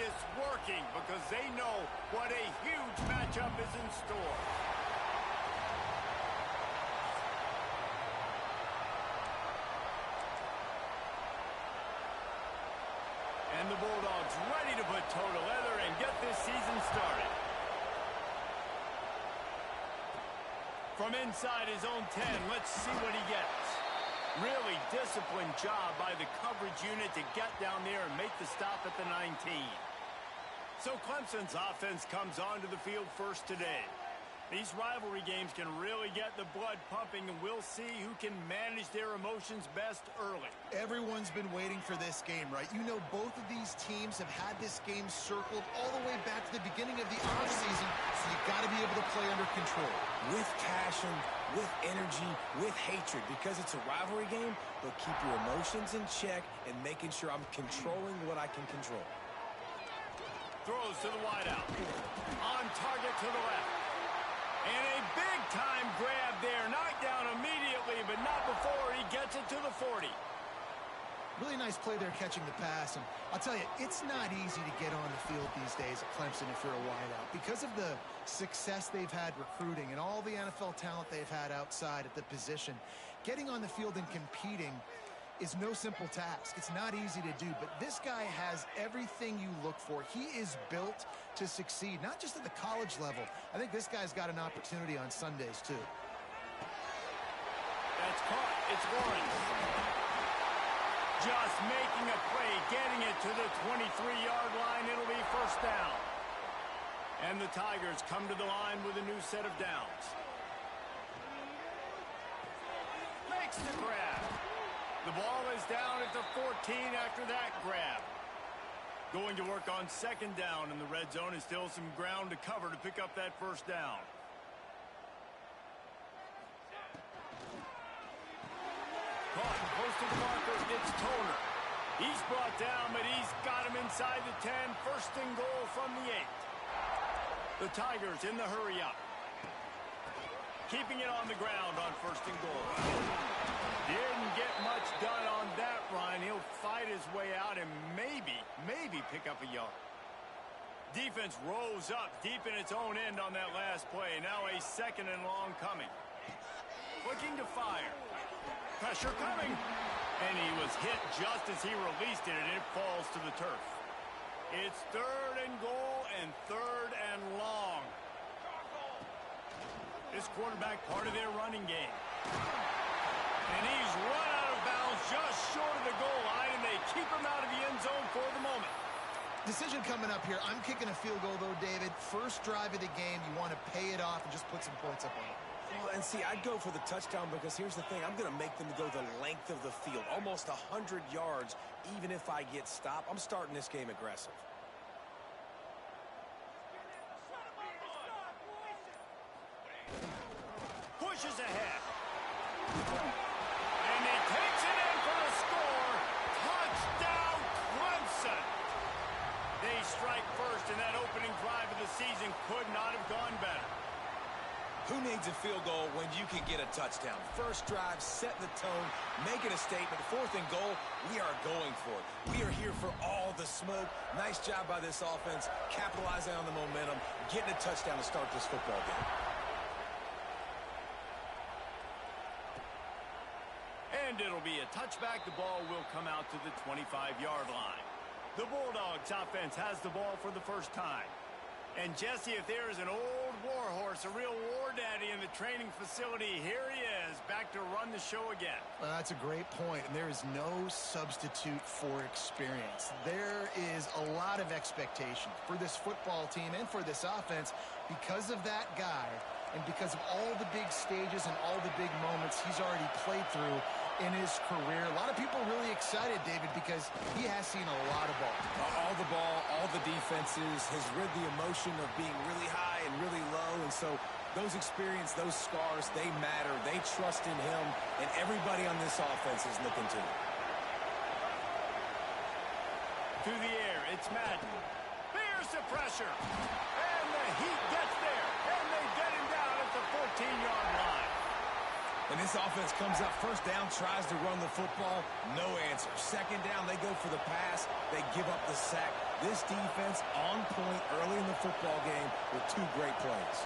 this working because they know what a huge matchup is in store. And the Bulldogs ready to put toe to leather and get this season started. From inside his own 10, let's see what he gets. Really disciplined job by the coverage unit to get down there and make the stop at the 19. So Clemson's offense comes onto the field first today. These rivalry games can really get the blood pumping, and we'll see who can manage their emotions best early. Everyone's been waiting for this game, right? You know, both of these teams have had this game circled all the way back to the beginning of the offseason, so you've got to be able to play under control. With passion, with energy, with hatred, because it's a rivalry game, but keep your emotions in check and making sure I'm controlling what I can control. Throws to the wideout. On target to the left. And a big-time grab there. Knocked down immediately, but not before he gets it to the 40. Really nice play there catching the pass. And I'll tell you, it's not easy to get on the field these days at Clemson if you're a wideout. Because of the success they've had recruiting and all the NFL talent they've had outside at the position, getting on the field and competing is no simple task. It's not easy to do, but this guy has everything you look for. He is built to succeed, not just at the college level. I think this guy's got an opportunity on Sundays, too. That's caught. It's Lawrence. Just making a play, getting it to the 23-yard line. It'll be first down. And the Tigers come to the line with a new set of downs. Makes the grab. The ball is down at the 14 after that grab. Going to work on second down in the red zone, and still some ground to cover to pick up that first down. Caught close to the marker, it's Toner. He's brought down, but he's got him inside the 10. First and goal from the 8. The Tigers in the hurry up. Keeping it on the ground on first and goal. Didn't get much done on that run. He'll fight his way out and maybe pick up a yard. Defense rose up deep in its own end on that last play. Now a second and long coming. Looking to fire. Pressure coming. And he was hit just as he released it, and it falls to the turf. It's third and goal and third and long. This quarterback part of their running game. And he's run out of bounds just short of the goal line, and they keep him out of the end zone for the moment. Decision coming up here. I'm kicking a field goal, though, David. First drive of the game, you want to pay it off and just put some points up on it. Well, and see, I'd go for the touchdown because here's the thing. I'm going to make them go the length of the field, almost 100 yards, even if I get stopped. I'm starting this game aggressive. Pushes ahead. And he takes it in for a score. Touchdown, Clemson. They strike first, and that opening drive of the season could not have gone better. Who needs a field goal when you can get a touchdown? First drive, setting the tone, making a statement. Fourth and goal, we are going for it. We are here for all the smoke. Nice job by this offense, capitalizing on the momentum, getting a touchdown to start this football game. And it'll be a touchback. The ball will come out to the 25-yard line. The Bulldogs offense has the ball for the first time. And Jesse, if there is an old war horse, a real war daddy in the training facility, here he is, back to run the show again. Well, that's a great point, and there is no substitute for experience. There is a lot of expectation for this football team and for this offense because of that guy and because of all the big stages and all the big moments he's already played through in his career. A lot of people are really excited, David, because he has seen a lot of ball. All the ball, all the defenses, has rid the emotion of being really high and really low. And so those experience, those scars, they matter. They trust in him, and everybody on this offense is looking to him. Through the air, it's Madden. There's the pressure. And the heat gets there. And they get him down at the 14-yard line. And this offense comes up first down, tries to run the football. No answer. Second down, they go for the pass. They give up the sack. This defense on point early in the football game with two great plays.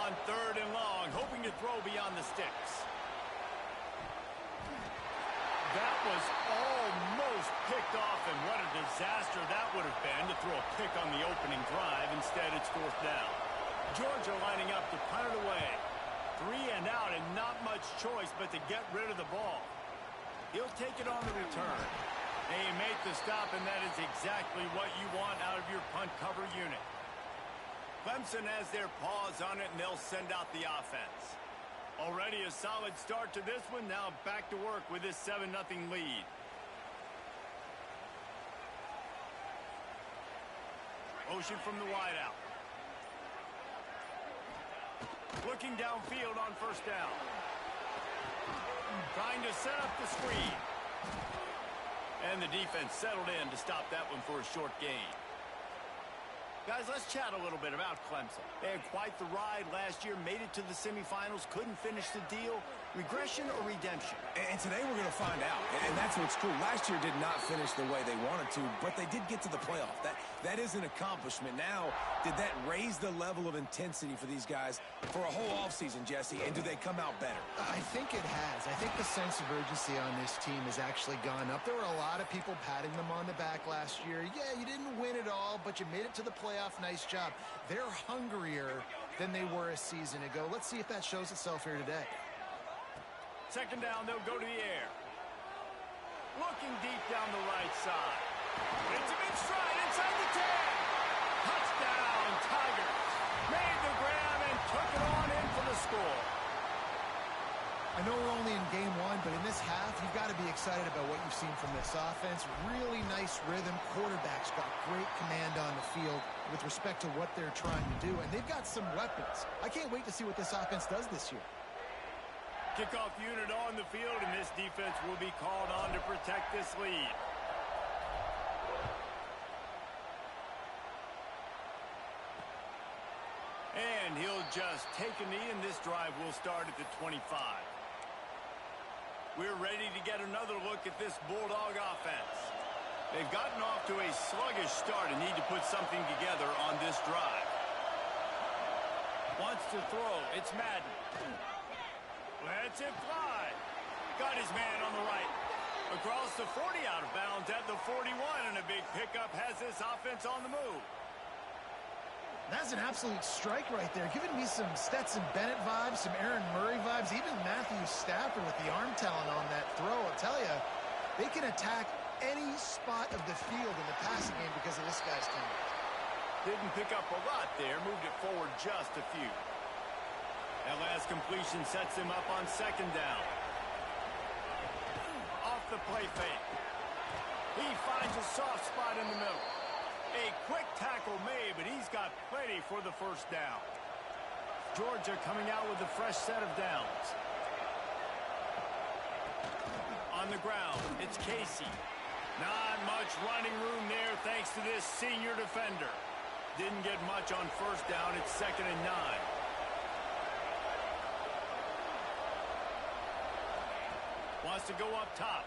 On third and long, hoping to throw beyond the sticks. That was almost picked off, and what a disaster that would have been to throw a pick on the opening drive. Instead, it's fourth down. Georgia lining up to punt it away. 3 and out, and not much choice but to get rid of the ball. He'll take it on the return. They make the stop, and that is exactly what you want out of your punt cover unit. Clemson has their paws on it, and they'll send out the offense. Already a solid start to this one. Now back to work with this 7-0 lead. Motion from the wideout. Looking downfield on first down. Trying to set up the screen. And the defense settled in to stop that one for a short gain. Guys, let's chat a little bit about Clemson. They had quite the ride last year, made it to the semifinals, couldn't finish the deal. Regression or redemption? And today we're going to find out. And that's what's cool. Last year did not finish the way they wanted to, but they did get to the playoff. That is an accomplishment. Now, did that raise the level of intensity for these guys for a whole offseason, Jesse? And do they come out better? I think it has. I think the sense of urgency on this team has actually gone up. There were a lot of people patting them on the back last year. Yeah, you didn't win it all, but you made it to the playoff. Nice job. They're hungrier than they were a season ago. Let's see if that shows itself here today. Second down, they'll go to the air. Looking deep down the right side. It's a mid-stride inside the 10. Touchdown, Tigers. Made the grab and took it on in for the score. I know we're only in game one, but in this half, you've got to be excited about what you've seen from this offense. Really nice rhythm. Quarterback's got great command on the field with respect to what they're trying to do, and they've got some weapons. I can't wait to see what this offense does this year. Kickoff unit on the field, and this defense will be called on to protect this lead. And he'll just take a knee, and this drive will start at the 25. We're ready to get another look at this Bulldog offense. They've gotten off to a sluggish start and need to put something together on this drive. Wants to throw. It's Madden. Lets it fly. Got his man on the right. Across the 40, out of bounds at the 41, and a big pickup has this offense on the move. That's an absolute strike right there. Giving me some Stetson Bennett vibes, some Aaron Murray vibes, even Matthew Stafford with the arm talent on that throw. I'll tell you, they can attack any spot of the field in the passing game because of this guy's talent. Didn't pick up a lot there. Moved it forward just a few. That last completion sets him up on second down. Off the play fake. He finds a soft spot in the middle. A quick tackle made, but he's got plenty for the first down. Georgia coming out with a fresh set of downs. On the ground, it's Casey. Not much running room there thanks to this senior defender. Didn't get much on first down. It's 2nd and 9. Wants to go up top.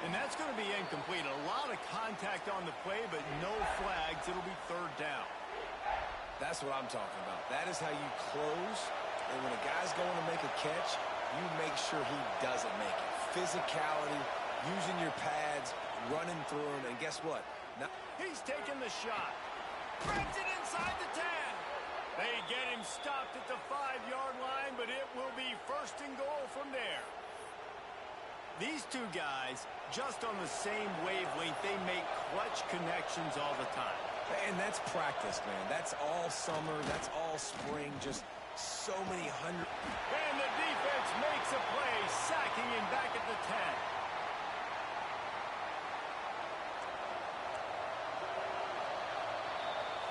And that's going to be incomplete. A lot of contact on the play, but no flags. It'll be 3rd down. That's what I'm talking about. That is how you close. And when a guy's going to make a catch, you make sure he doesn't make it. Physicality, using your pads, running through him. And guess what? Now he's taking the shot. Grabs it inside the 10. They get him stopped at the 5-yard line, but it will be 1st and goal from there. These two guys, just on the same wavelength, they make clutch connections all the time. And that's practice, man. That's all summer. That's all spring. Just so many hundred. And the defense makes a play, sacking him back at the 10.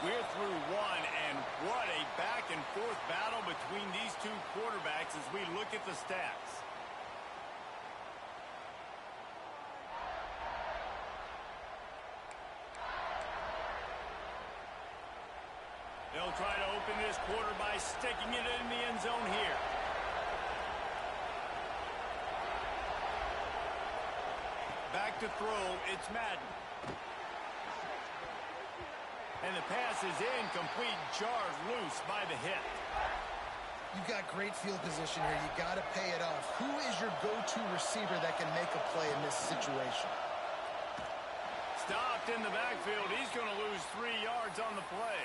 We're through one, and what a back-and-forth battle between these two quarterbacks as we look at the stats. They'll try to open this quarter by sticking it in the end zone here. Back to throw, it's Madden. And the pass is incomplete, jarred loose by the hip. You've got great field position here. You got to pay it off. Who is your go-to receiver that can make a play in this situation? Stopped in the backfield. He's going to lose 3 yards on the play.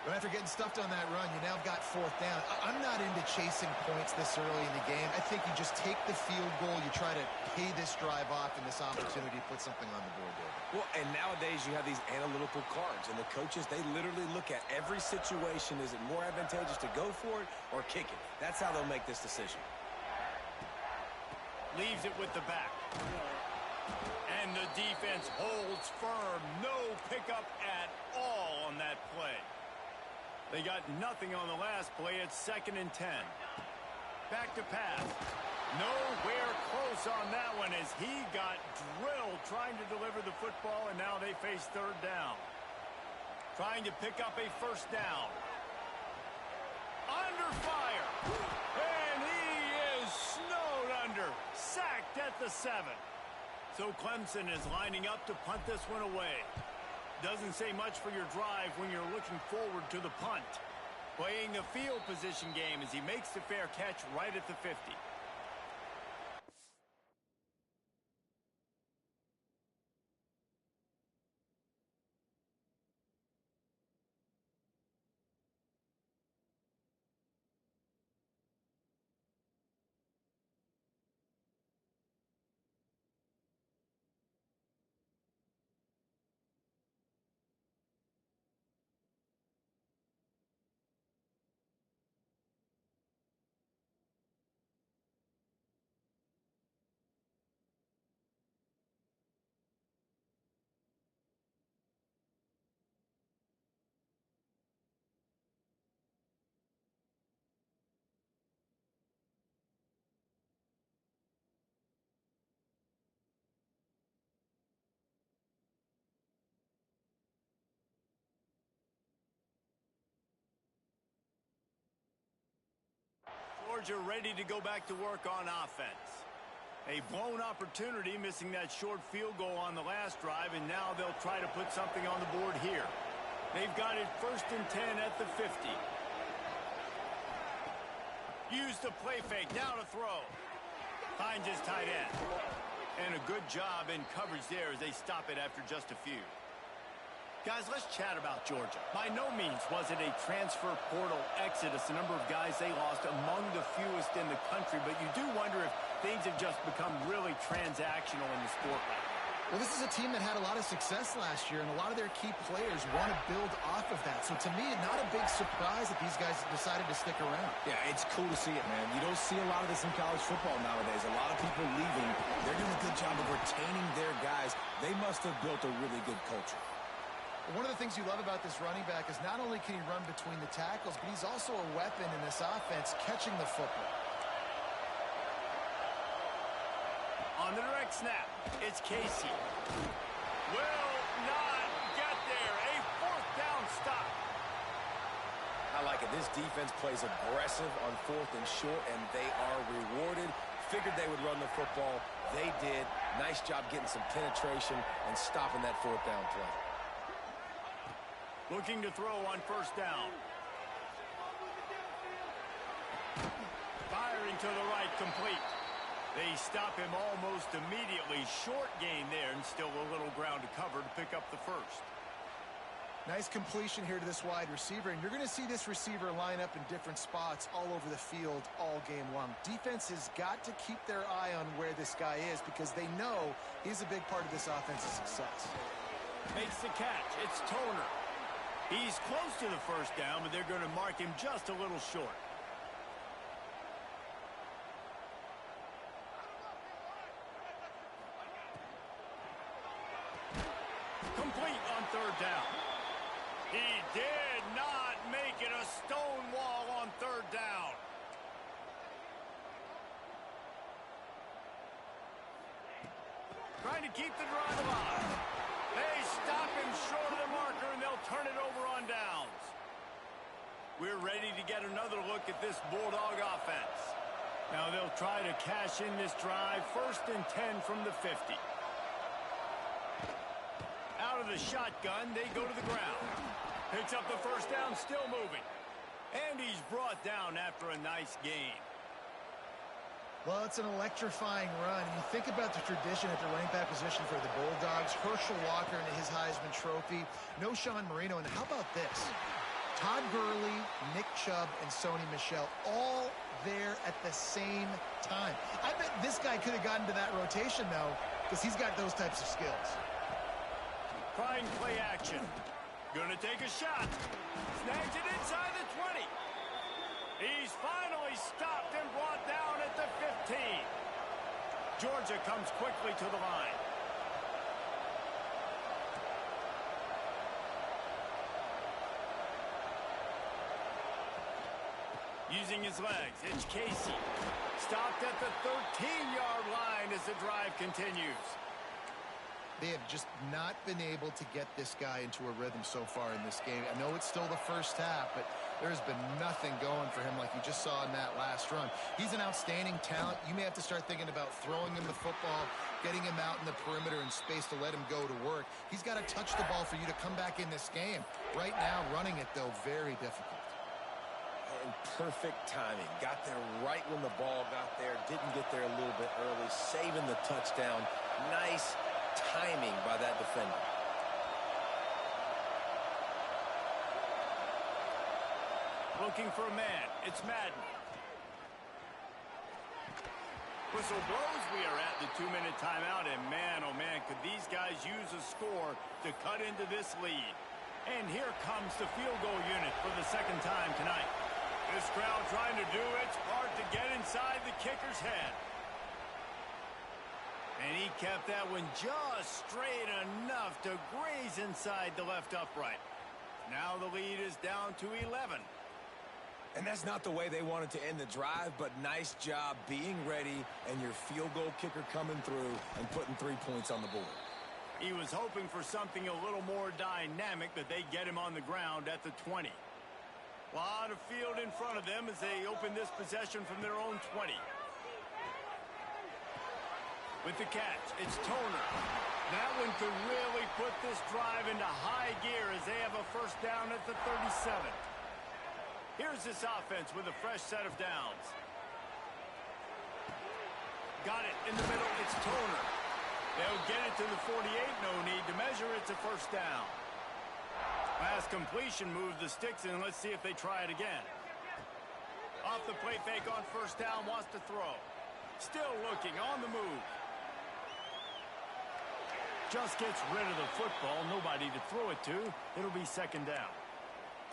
But after getting stuffed on that run, you now got 4th down. I'm not into chasing points this early in the game. I think you just take the field goal. You try to pay this drive off and this opportunity to put something on the board there. Well, and nowadays you have these analytical cards, and the coaches, they literally look at every situation. Is it more advantageous to go for it or kick it? That's how they'll make this decision. Leaves it with the back. And the defense holds firm. No pickup at all on that play. They got nothing on the last play. It's 2nd and 10. Back to pass. Nowhere close on that one as he got drilled trying to deliver the football, and now they face 3rd down. Trying to pick up a 1st down. Under fire. And he is snowed under. Sacked at the 7. So Clemson is lining up to punt this one away. Doesn't say much for your drive when you're looking forward to the punt. Playing the field position game as he makes the fair catch right at the 50. Georgia ready to go back to work on offense. A blown opportunity, missing that short field goal on the last drive, and now they'll try to put something on the board here. They've got it 1st and 10 at the 50. Use the play fake, now to throw. Finds his tight end. And a good job in coverage there as they stop it after just a few. Guys, let's chat about Georgia. By no means was it a transfer portal exodus, the number of guys they lost among the fewest in the country, but you do wonder if things have just become really transactional in the sport right now. Well, this is a team that had a lot of success last year, and a lot of their key players want to build off of that. So to me, not a big surprise that these guys decided to stick around. Yeah, it's cool to see it, man. You don't see a lot of this in college football nowadays. A lot of people leaving. They're doing a good job of retaining their guys. They must have built a really good culture. One of the things you love about this running back is not only can he run between the tackles, but he's also a weapon in this offense catching the football. On the direct snap, it's Casey. Will not get there. A 4th down stop. I like it. This defense plays aggressive on 4th and short, and they are rewarded. Figured they would run the football. They did. Nice job getting some penetration and stopping that 4th down play. Looking to throw on 1st down. Firing to the right, complete. They stop him almost immediately. Short gain there, and still a little ground to cover to pick up the 1st. Nice completion here to this wide receiver, and you're going to see this receiver line up in different spots all over the field all game long. Defense has got to keep their eye on where this guy is because they know he's a big part of this offense's success. Makes the catch. It's Toner. He's close to the 1st down, but they're going to mark him just a little short. Complete on 3rd down. He did not make it a stone wall on 3rd down. Trying to keep the drive alive. They stop him short of the marker, and they'll turn it over on downs. We're ready to get another look at this Bulldog offense. Now they'll try to cash in this drive. 1st and 10 from the 50. Out of the shotgun, they go to the ground. Picks up the first down, still moving. And he's brought down after a nice gain. Well, it's an electrifying run. And you think about the tradition at the running back position for the Bulldogs. Herschel Walker and his Heisman Trophy. No Sean Marino. And how about this? Todd Gurley, Nick Chubb, and Sony Michel all there at the same time. I bet this guy could have gotten to that rotation, though, because he's got those types of skills. Trying play action. Gonna take a shot. Snags it inside the 20. He's finally stopped and brought down at the 15. Georgia comes quickly to the line. Using his legs, it's Casey. Stopped at the 13-yard line as the drive continues. They have just not been able to get this guy into a rhythm so far in this game. I know it's still the first half, but there's been nothing going for him like you just saw in that last run. He's an outstanding talent. You may have to start thinking about throwing him the football, getting him out in the perimeter in space to let him go to work. He's got to touch the ball for you to come back in this game. Right now, running it, though, very difficult. And perfect timing. Got there right when the ball got there. Didn't get there a little bit early. Saving the touchdown. Nice timing by that defender. Looking for a man. It's Madden. Whistle blows. We are at the 2-minute timeout. And man, oh man, could these guys use a score to cut into this lead. And here comes the field goal unit for the second time tonight. This crowd trying to do its part to get inside the kicker's head. And he kept that one just straight enough to graze inside the left upright. Now the lead is down to 11. And that's not the way they wanted to end the drive, but nice job being ready and your field goal kicker coming through and putting 3 points on the board. He was hoping for something a little more dynamic, that they get him on the ground at the 20. A lot of field in front of them as they open this possession from their own 20. With the catch, it's Toner. That one could really put this drive into high gear as they have a first down at the 37. Here's this offense with a fresh set of downs. Got it in the middle, it's Toner. They'll get it to the 48, no need to measure, it's a first down. Pass completion, move the sticks in, let's see if they try it again. Off the play fake on first down, wants to throw. Still looking, on the move. Just gets rid of the football, nobody to throw it to. It'll be second down.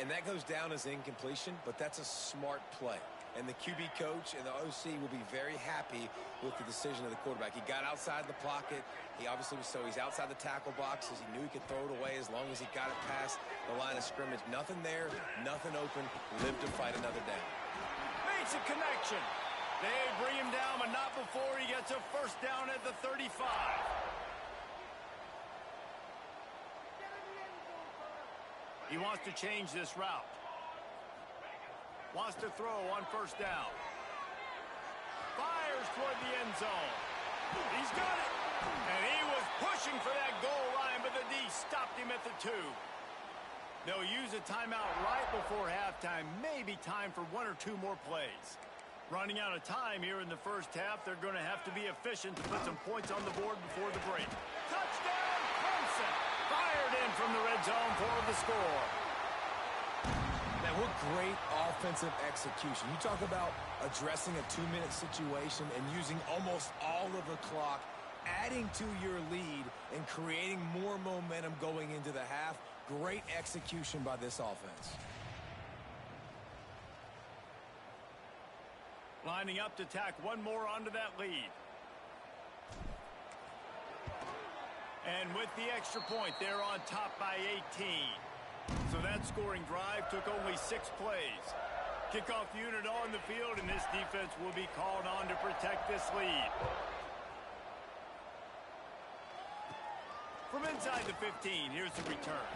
And that goes down as incompletion, but that's a smart play. And the QB coach and the OC will be very happy with the decision of the quarterback. He got outside the pocket. He obviously was, so he's outside the tackle box as he knew he could throw it away as long as he got it past the line of scrimmage. Nothing there, nothing open. Lived to fight another down. Makes a connection. They bring him down, but not before he gets a first down at the 35. He wants to change this route. Wants to throw on first down. Fires toward the end zone. He's got it. And he was pushing for that goal line, but the D stopped him at the 2. They'll use a timeout right before halftime. Maybe time for 1 or 2 more plays. Running out of time here in the first half. They're going to have to be efficient to put some points on the board before the break. Touchdown, Clemson! Fired in from the red zone for the score. Man, what great offensive execution. You talk about addressing a 2-minute situation and using almost all of the clock, adding to your lead and creating more momentum going into the half. Great execution by this offense. Lining up to tack one more onto that lead. And with the extra point, they're on top by 18. So that scoring drive took only 6 plays. Kickoff unit on the field, and this defense will be called on to protect this lead. From inside the 15, here's the return.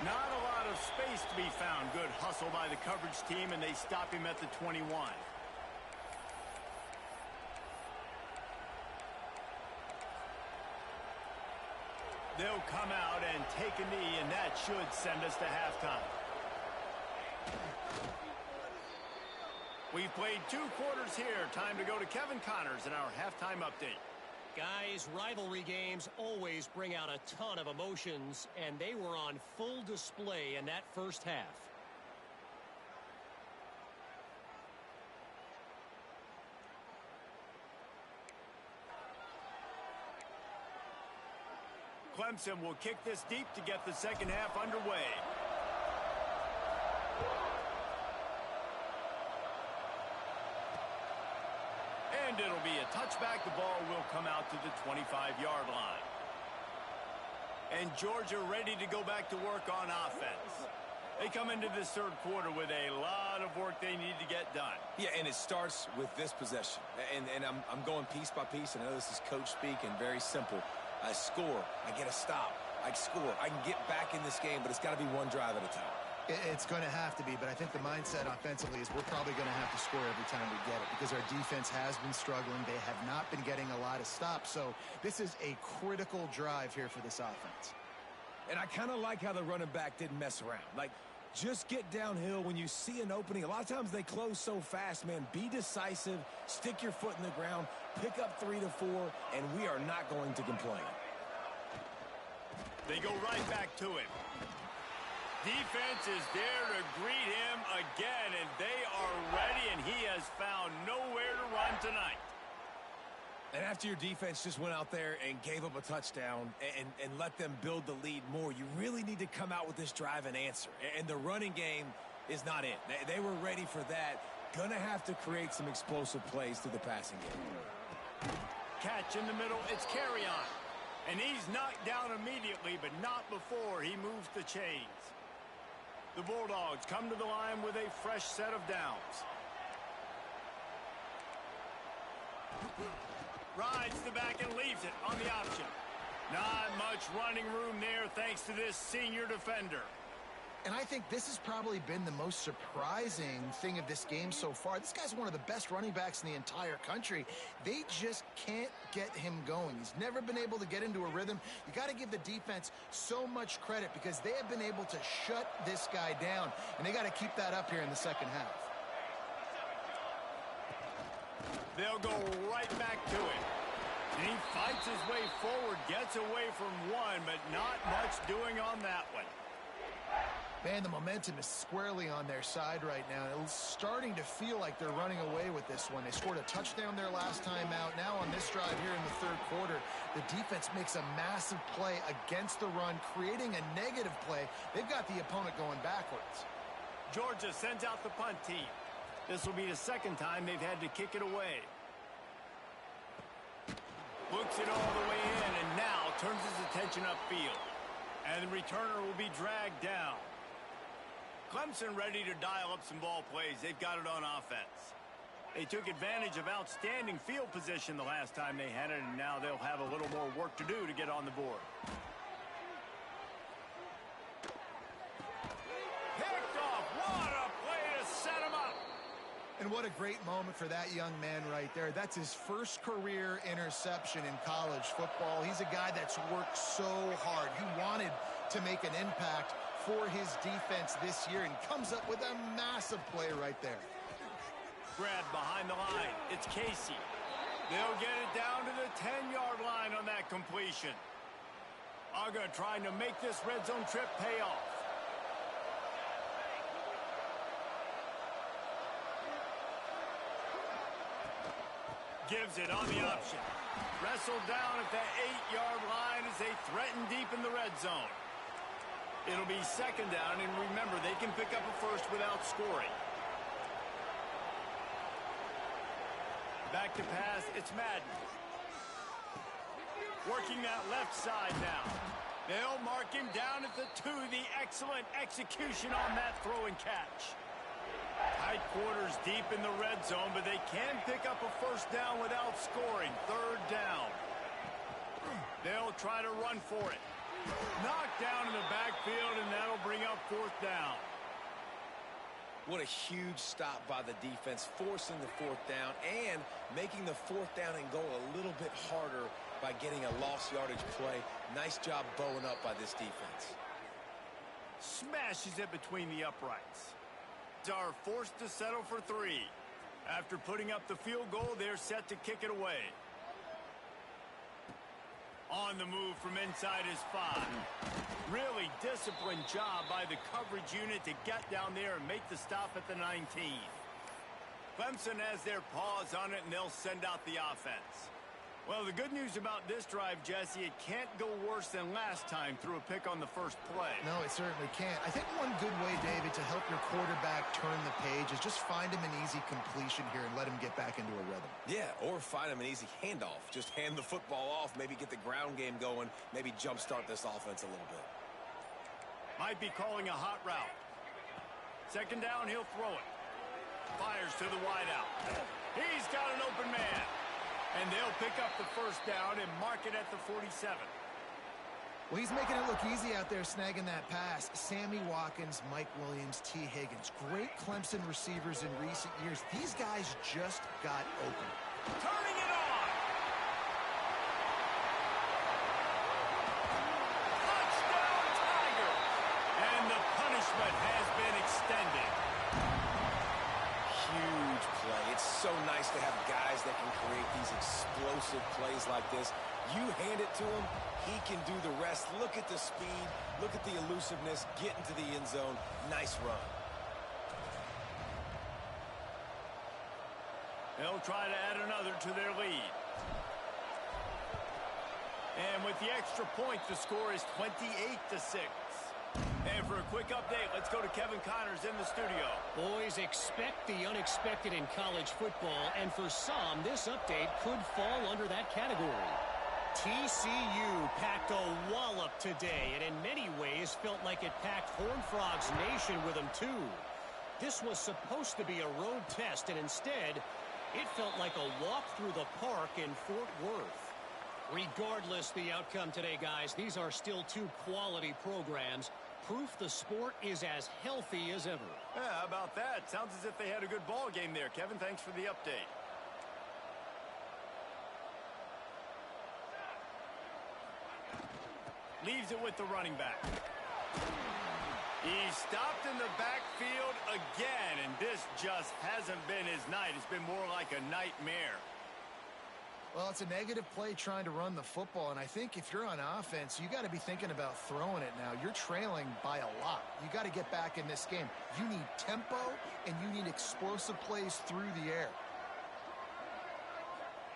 Not a lot of space to be found. Good hustle by the coverage team, and they stop him at the 21. They'll come out and take a knee, and that should send us to halftime. We've played 2 quarters here. Time to go to Kevin Connors in our halftime update. Guys, rivalry games always bring out a ton of emotions, and they were on full display in that first half. Clemson will kick this deep to get the second half underway. And it'll be a touchback. The ball will come out to the 25-yard line. And Georgia ready to go back to work on offense. They come into this third quarter with a lot of work they need to get done. Yeah, and it starts with this possession. And I'm going piece by piece. I know this is coach speak and very simple. I score. I get a stop. I score. I can get back in this game, but it's got to be one drive at a time. It's going to have to be, but I think the mindset offensively is we're probably going to have to score every time we get it because our defense has been struggling. They have not been getting a lot of stops, so this is a critical drive here for this offense. And I kind of like how the running back didn't mess around. Like, just get downhill when you see an opening. A lot of times they close so fast, man. Be decisive, stick your foot in the ground, pick up 3 to 4, and we are not going to complain. They go right back to him. Defense is there to greet him again, and they are ready, and he has found nowhere to run tonight. And after your defense just went out there and gave up a touchdown and let them build the lead more, you really need to come out with this drive and answer. And the running game is not it. They were ready for that. Gonna have to create some explosive plays through the passing game. Catch in the middle. It's carry on. And he's knocked down immediately, but not before he moves the chains. The Bulldogs come to the line with a fresh set of downs. Rides the back and leaves it on the option. Not much running room there thanks to this senior defender. And I think this has probably been the most surprising thing of this game so far. This guy's one of the best running backs in the entire country. They just can't get him going. He's never been able to get into a rhythm. You got to give the defense so much credit because they have been able to shut this guy down, and they got to keep that up here in the second half. They'll go right back to it. And he fights his way forward, gets away from one, but not much doing on that one. Man, the momentum is squarely on their side right now. It's starting to feel like they're running away with this one. They scored a touchdown their last time out. Now on this drive here in the third quarter, the defense makes a massive play against the run, creating a negative play. They've got the opponent going backwards. Georgia sends out the punt team. This will be the second time they've had to kick it away. Books it all the way in and now turns his attention upfield. And the returner will be dragged down. Clemson ready to dial up some ball plays. They've got it on offense. They took advantage of outstanding field position the last time they had it, and now they'll have a little more work to do to get on the board. Picked off. What a play to set him up. And what a great moment for that young man right there. That's his first career interception in college football. He's a guy that's worked so hard. He wanted to make an impact for his defense this year and comes up with a massive play right there. Grab behind the line. It's Casey. They'll get it down to the 10-yard line on that completion. Uga trying to make this red zone trip pay off. Gives it on the option. Wrestled down at the 8-yard line as they threaten deep in the red zone. It'll be second down, and remember, they can pick up a first without scoring. Back to pass, it's Madden. Working that left side now. They'll mark him down at the 2, the excellent execution on that throw and catch. Tight quarters deep in the red zone, but they can pick up a first down without scoring. Third down. They'll try to run for it. Knocked down in the backfield, and that'll bring up fourth down. What a huge stop by the defense, forcing the fourth down and making the fourth down and goal a little bit harder by getting a lost yardage play. Nice job bowing up by this defense. Smashes it between the uprights. Are forced to settle for 3. After putting up the field goal, they're set to kick it away. On the move from inside his 5. Really disciplined job by the coverage unit to get down there and make the stop at the 19. Clemson has their paws on it, and they'll send out the offense. Well, the good news about this drive, Jesse, it can't go worse than last time through a pick on the first play. No, it certainly can't. I think one good way, David, to help your quarterback turn the page is just find him an easy completion here and let him get back into a rhythm. Yeah, or find him an easy handoff. Just hand the football off, maybe get the ground game going, maybe jumpstart this offense a little bit. Might be calling a hot route. Second down, he'll throw it. Fires to the wideout. He's got an open man. And they'll pick up the first down and mark it at the 47. Well, he's making it look easy out there snagging that pass. Sammy Watkins, Mike Williams, T. Higgins. Great Clemson receivers in recent years. These guys just got open. Turning it on. Touchdown, Tiger. And the punishment has been extended. Huge play. It's so nice to have guys that can create these explosive plays like this. You hand it to him, he can do the rest. Look at the speed, look at the elusiveness, get into the end zone. Nice run. They'll try to add another to their lead. And with the extra point, the score is 28-6. And for a quick update, let's go to Kevin Connors in the studio. Boys, expect the unexpected in college football, and for some, this update could fall under that category. TCU packed a wallop today, and in many ways felt like it packed Horned Frogs Nation with them too. This was supposed to be a road test, and instead, it felt like a walk through the park in Fort Worth. Regardless the outcome today, guys, these are still two quality programs. Proof the sport is as healthy as ever. Yeah, how about that? Sounds as if they had a good ball game there. Kevin, thanks for the update. Leaves it with the running back. He stopped in the backfield again, and this just hasn't been his night. It's been more like a nightmare. Well, it's a negative play trying to run the football, and I think if you're on offense, you got to be thinking about throwing it now. You're trailing by a lot. You got to get back in this game. You need tempo, and you need explosive plays through the air.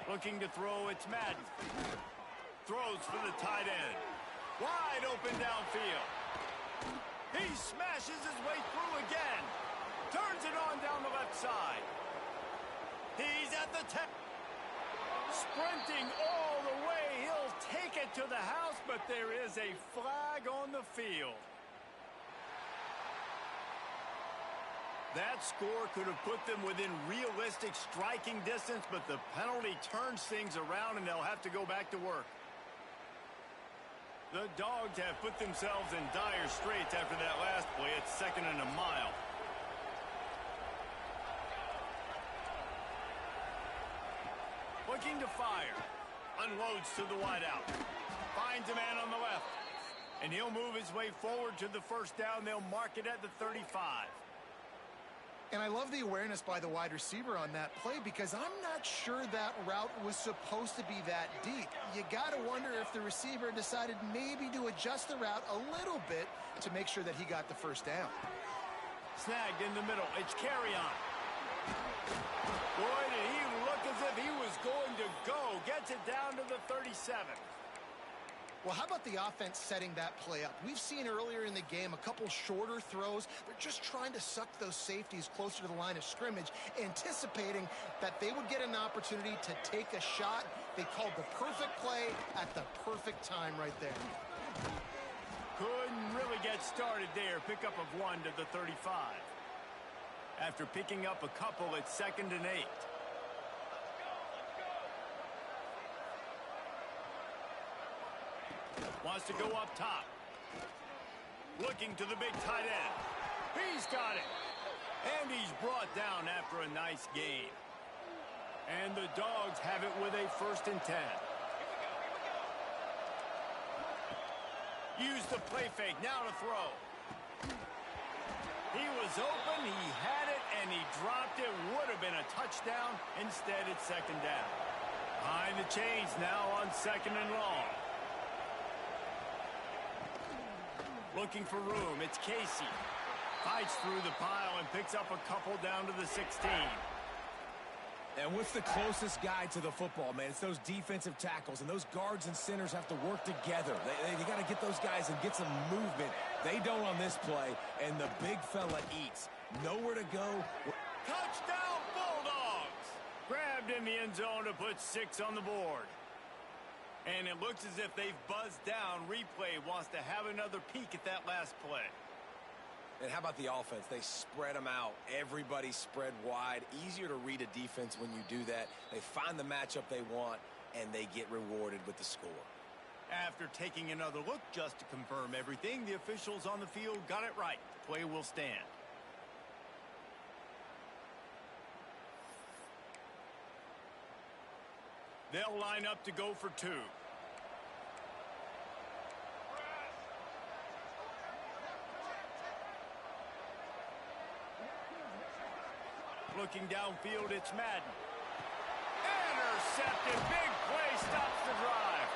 Looking to throw, it's Madden. Throws for the tight end. Wide open downfield. He smashes his way through again. Turns it on down the left side. He's at the 10. Sprinting all the way. He'll take it to the house, but there is a flag on the field. That score could have put them within realistic striking distance, but the penalty turns things around, and they'll have to go back to work. The Dogs have put themselves in dire straits after that last play. It's 2nd and a mile. Looking to fire. Unloads to the wideout. Finds a man on the left. And he'll move his way forward to the first down. They'll mark it at the 35. And I love the awareness by the wide receiver on that play because I'm not sure that route was supposed to be that deep. You got to wonder if the receiver decided maybe to adjust the route a little bit to make sure that he got the first down. Snagged in the middle. It's carry on. Boy, did he look as if he was going to go. Gets it down to the 37. Well, how about the offense setting that play up? We've seen earlier in the game a couple shorter throws. They're just trying to suck those safeties closer to the line of scrimmage, anticipating that they would get an opportunity to take a shot. They called the perfect play at the perfect time right there. Couldn't really get started there. Pickup of 1 to the 35. After picking up a couple, it's 2nd and 8. Wants to go up top. Looking to the big tight end. He's got it. And he's brought down after a nice gain. And the Dogs have it with a 1st and 10. Use the play fake. Now to throw. He was open, he had it, and he dropped it. Would have been a touchdown. Instead, it's 2nd down. Behind the chains now on 2nd and long. Looking for room. It's Casey. Fights through the pile and picks up a couple down to the 16. And what's the closest guy to the football, man? It's those defensive tackles, and those guards and centers have to work together. They got to get those guys and get some movement. They don't on this play, and the big fella eats. Nowhere to go. Touchdown, Bulldogs! Grabbed in the end zone to put 6 on the board. And it looks as if they've buzzed down. Replay wants to have another peek at that last play. And how about the offense? They spread them out. Everybody spread wide. Easier to read a defense when you do that. They find the matchup they want, and they get rewarded with the score. After taking another look just to confirm everything, the officials on the field got it right. The play will stand. They'll line up to go for 2. Looking downfield, it's Madden. Intercepted. Big play stops the drive.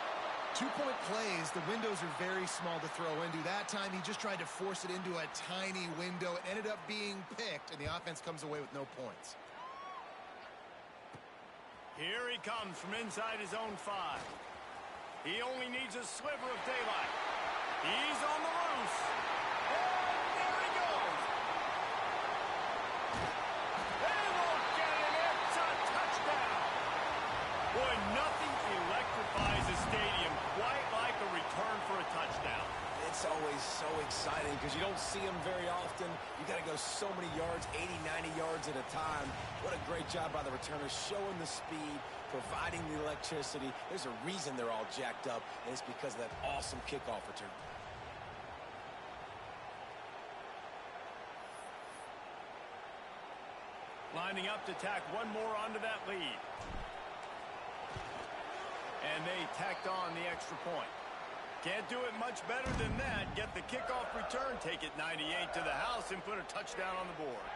2-point plays, the windows are very small to throw into. That time, he just tried to force it into a tiny window. It ended up being picked, and the offense comes away with no points. Here he comes from inside his own 5. He only needs a sliver of daylight. He's on the loose. And there he goes. They won't get it. It's a touchdown. Boy, nothing electrifies a stadium quite like a return for a touchdown. It's always so exciting because you don't see them very often. You got to go so many yards, 80, 90 yards at a time. What a great job by the returners, showing the speed, providing the electricity. There's a reason they're all jacked up, and it's because of that awesome kickoff return. Lining up to tack one more onto that lead. And they tacked on the extra point. Can't do it much better than that. Get the kickoff return, take it 98 to the house, and put a touchdown on the board.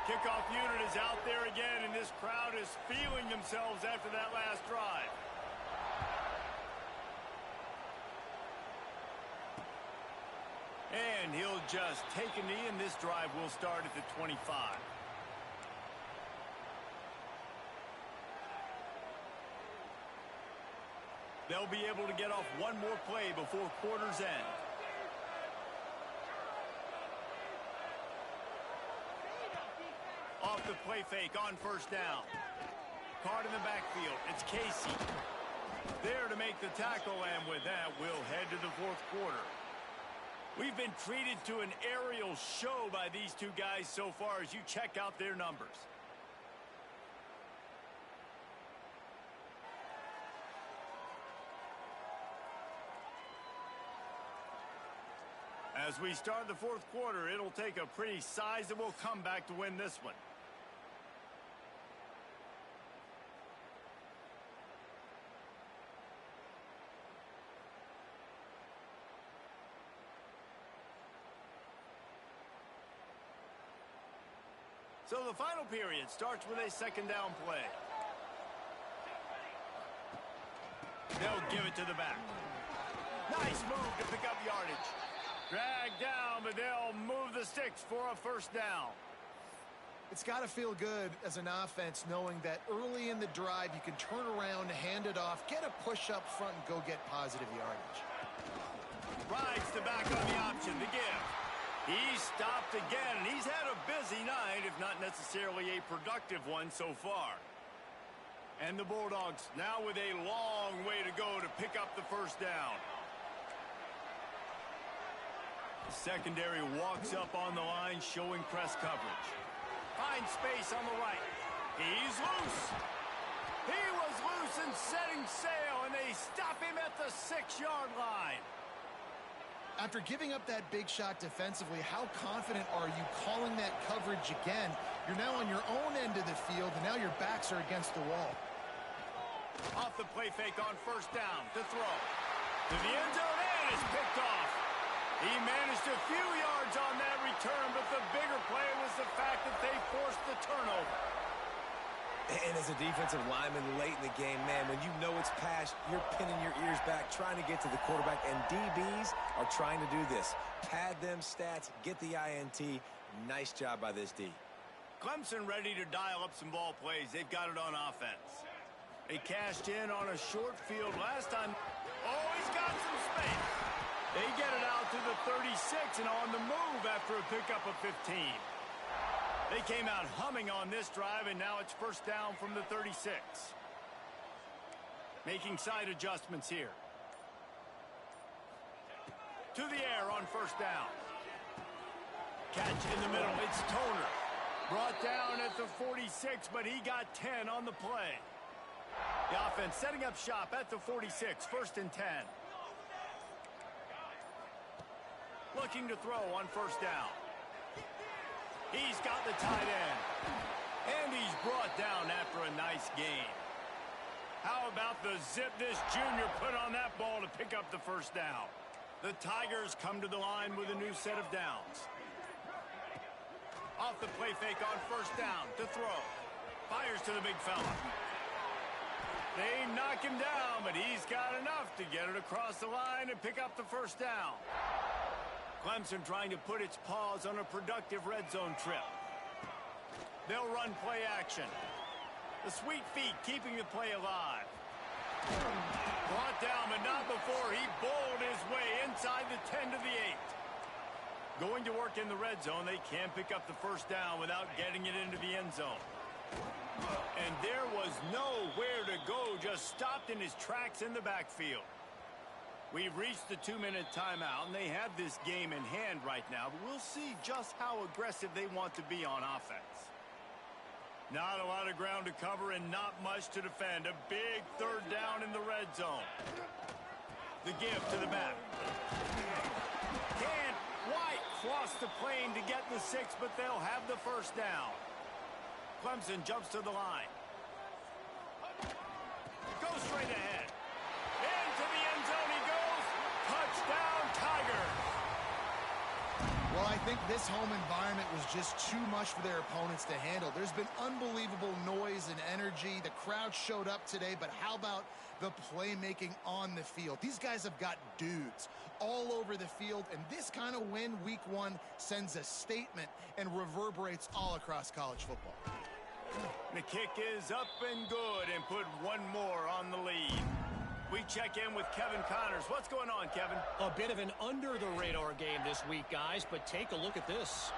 Kickoff unit is out there again, and this crowd is feeling themselves after that last drive. And he'll just take a knee, and this drive will start at the 25. They'll be able to get off one more play before quarter's end. Off the play fake on 1st down. Card in the backfield. It's Casey. There to make the tackle, and with that, we'll head to the 4th quarter. We've been treated to an aerial show by these two guys so far as you check out their numbers. As we start the 4th quarter, it'll take a pretty sizable comeback to win this one. So the final period starts with a 2nd down play. They'll give it to the back. Nice move to pick up yardage. Dragged down, but they'll move the sticks for a 1st down. It's got to feel good as an offense knowing that early in the drive you can turn around, hand it off, get a push up front, and go get positive yardage. Rides the back on the option to give. He's stopped again, and he's had a busy night, if not necessarily a productive one so far. And the Bulldogs now with a long way to go to pick up the 1st down. Secondary walks up on the line, showing press coverage. Finds space on the right. He's he's loose. He was loose and setting sail, and they stop him at the 6-yard line. After giving up that big shot defensively, how confident are you calling that coverage again? You're now on your own end of the field, and now your backs are against the wall. Off the play fake on first down to throw. To the end zone, and it's picked off. He managed a few yards on that return, but the bigger play was the fact that they forced the turnover. And as a defensive lineman late in the game, man, when you know it's pass, you're pinning your ears back, trying to get to the quarterback, and DBs are trying to do this. Pad them stats, get the INT. Nice job by this D. Clemson ready to dial up some ball plays. They've got it on offense. They cashed in on a short field last time. Oh, he's got some space. They get it out to the 36 and on the move after a pickup of 15. They came out humming on this drive, and now it's first down from the 36. Making side adjustments here. To the air on first down. Catch in the middle. It's Toner. Brought down at the 46, but he got 10 on the play. The offense setting up shop at the 46, first and 10. Looking to throw on first down. He's got the tight end. And he's brought down after a nice gain. How about the zip this junior put on that ball to pick up the first down? The Tigers come to the line with a new set of downs. Off the play fake on first down to throw. Fires to the big fella. They knock him down, but he's got enough to get it across the line and pick up the first down. Clemson trying to put its paws on a productive red zone trip. They'll run play action. The sweet feet keeping the play alive. Brought down, but not before he bowled his way inside the 10 to the 8. Going to work in the red zone, they can pick up the first down without getting it into the end zone. And there was nowhere to go, just stopped in his tracks in the backfield. We've reached the 2-minute timeout, and they have this game in hand right now, but we'll see just how aggressive they want to be on offense. Not a lot of ground to cover and not much to defend. A big third down in the red zone. The give to the back. Can't quite cross the plane to get the 6, but they'll have the first down. Clemson jumps to the line. Goes straight ahead. Into the end zone he goes. Touchdown, Tigers. Well, I think this home environment was just too much for their opponents to handle. There's been unbelievable noise and energy. The crowd showed up today, but how about the playmaking on the field? These guys have got dudes all over the field, and this kind of win week 1 sends a statement and reverberates all across college football. The kick is up and good and put one more on the lead. We check in with Kevin Connors. What's going on, Kevin? A bit of an under-the-radar game this week, guys, but take a look at this.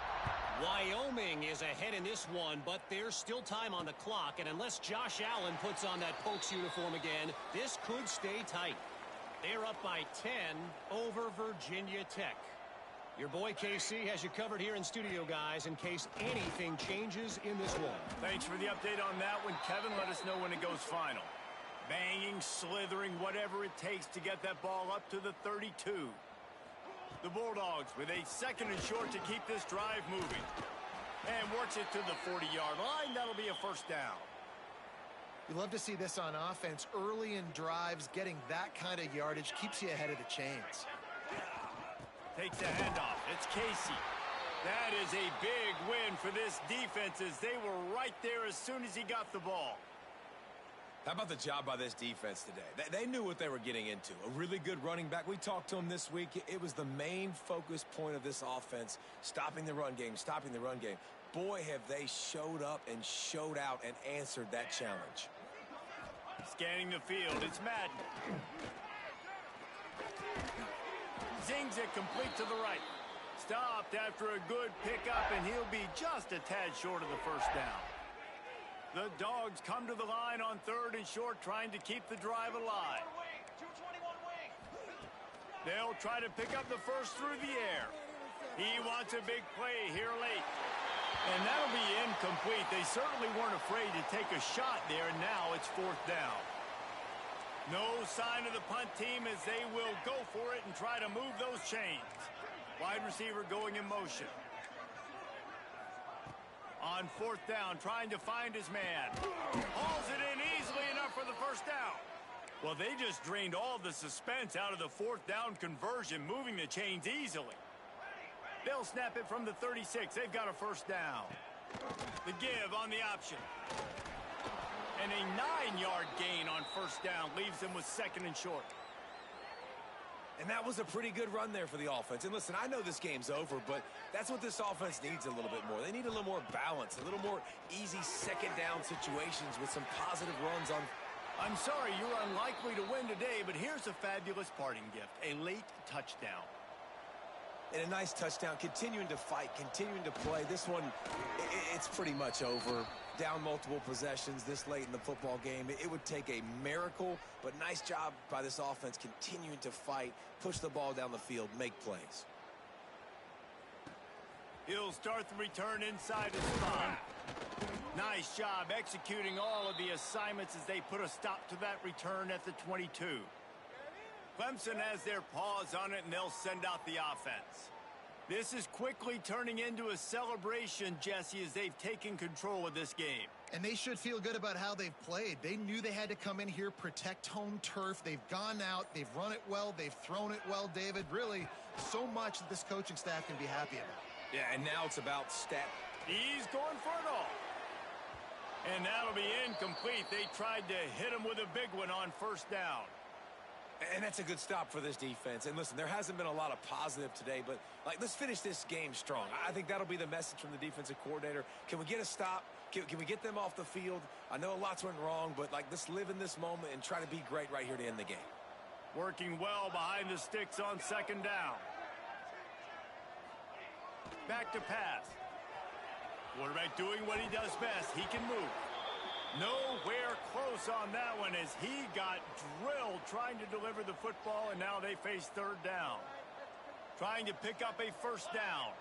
Wyoming is ahead in this one, but there's still time on the clock, and unless Josh Allen puts on that Pokes uniform again, this could stay tight. They're up by 10 over Virginia Tech. Your boy KC has you covered here in studio, guys, in case anything changes in this one. Thanks for the update on that one, Kevin. Let us know when it goes final. Banging, slithering, whatever it takes to get that ball up to the 32. The Bulldogs with a second and short to keep this drive moving. And works it to the 40-yard line. That'll be a first down. You love to see this on offense. Early in drives, getting that kind of yardage keeps you ahead of the chains. Takes the handoff. It's Casey. That is a big win for this defense as they were right there as soon as he got the ball. How about the job by this defense today? They knew what they were getting into. A really good running back. We talked to him this week. It was the main focus point of this offense, stopping the run game, stopping the run game. Boy, have they showed up and showed out and answered that challenge. Scanning the field, it's Madden. Zings it complete to the right. Stopped after a good pickup, and he'll be just a tad short of the first down. The Dogs come to the line on third and short, trying to keep the drive alive. They'll try to pick up the first through the air. He wants a big play here late. And that'll be incomplete. They certainly weren't afraid to take a shot there, and now it's fourth down. No sign of the punt team as they will go for it and try to move those chains. Wide receiver going in motion. On fourth down, trying to find his man. Hauls it in easily enough for the first down. Well, they just drained all the suspense out of the fourth down conversion, moving the chains easily. They'll snap it from the 36. They've got a first down. The give on the option. And a 9-yard gain on first down leaves them with second and short. And that was a pretty good run there for the offense. And listen, I know this game's over, but that's what this offense needs a little bit more. They need a little more balance, a little more easy second down situations with some positive runs on. I'm sorry, you're unlikely to win today, but here's a fabulous parting gift, a late touchdown. And a nice touchdown, continuing to fight, continuing to play. This one, it's pretty much over. Down multiple possessions this late in the football game. It would take a miracle, but nice job by this offense continuing to fight, push the ball down the field, make plays. He'll start the return inside his spot. Nice job executing all of the assignments as they put a stop to that return at the 22. Clemson has their paws on it, and they'll send out the offense. This is quickly turning into a celebration, Jesse, as they've taken control of this game. And they should feel good about how they've played. They knew they had to come in here, protect home turf. They've gone out, they've run it well, they've thrown it well, David. Really, so much that this coaching staff can be happy about. Yeah, and now it's about stat. He's going for it all. And that'll be incomplete. They tried to hit him with a big one on first down. And that's a good stop for this defense. And listen, there hasn't been a lot of positive today, but let's finish this game strong. I think that'll be the message from the defensive coordinator. Can we get a stop? Can we get them off the field? I know lots went wrong, but let's live in this moment and try to be great right here to end the game. Working well behind the sticks on second down. Back to pass. Quarterback doing what he does best. He can move. Nowhere close on that one as he got drilled trying to deliver the football, and now they face third down. Trying to pick up a first down.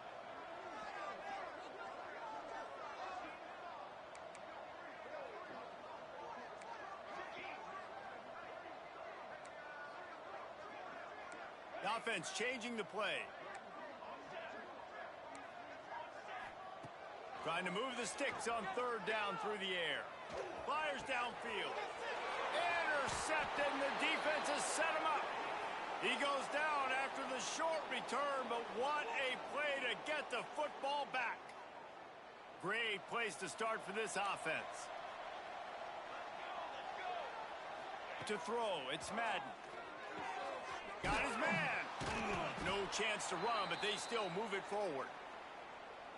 The offense changing the play. Trying to move the sticks on third down through the air. Fires downfield. Intercepted, and the defense has set him up. He goes down after the short return, but what a play to get the football back. Great place to start for this offense. To throw, it's Madden. Got his man. No chance to run, but they still move it forward.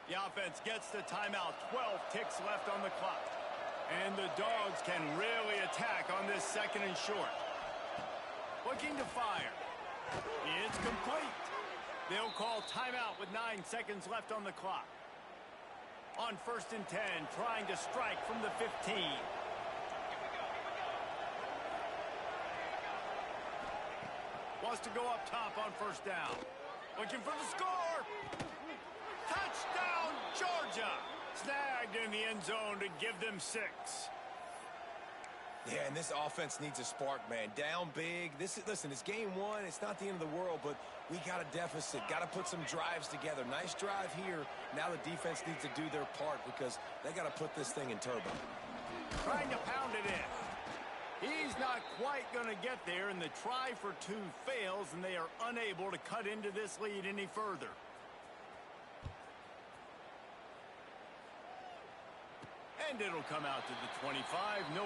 The offense gets the timeout. 12 ticks left on the clock. And the Dogs can really attack on this second and short. Looking to fire. It's complete. They'll call timeout with 9 seconds left on the clock. On first and 10, trying to strike from the 15. Wants to go up top on first down. Looking for the score. Touchdown, Georgia. Snagged in the end zone to give them 6. Yeah, and this offense needs a spark, man. Down big. Listen, it's game one. It's not the end of the world, but we got a deficit. Got to put some drives together. Nice drive here. Now the defense needs to do their part because they got to put this thing in turbo. Trying to pound it in. He's not quite going to get there, and the try for 2 fails, and they are unable to cut into this lead any further. And it'll come out to the 25. No.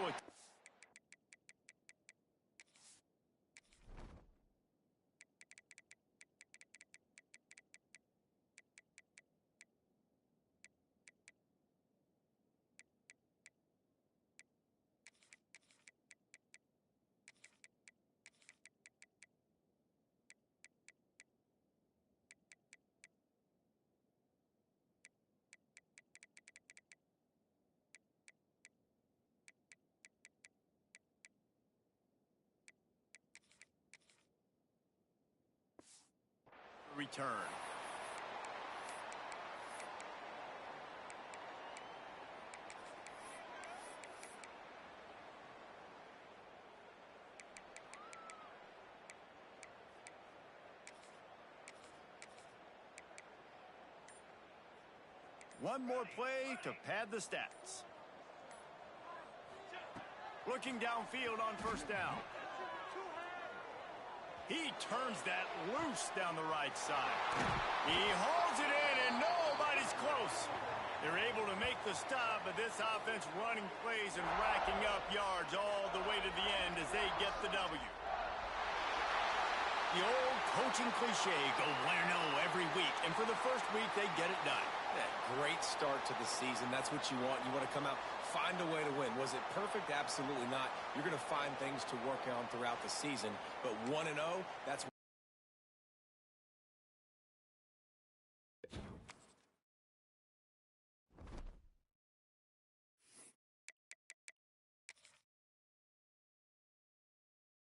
Return. One more play to pad the stats. Looking downfield on first down. He turns that loose down the right side. He hauls it in, and nobody's close. They're able to make the stop, but this offense running plays and racking up yards all the way to the end as they get the W. The old coaching cliche, go bueno every week, and for the first week, they get it done. Yeah, great start to the season. That's what you want. You want to come out, find a way to win. Was it perfect? Absolutely not. You're going to find things to work on throughout the season, but 1-0, that's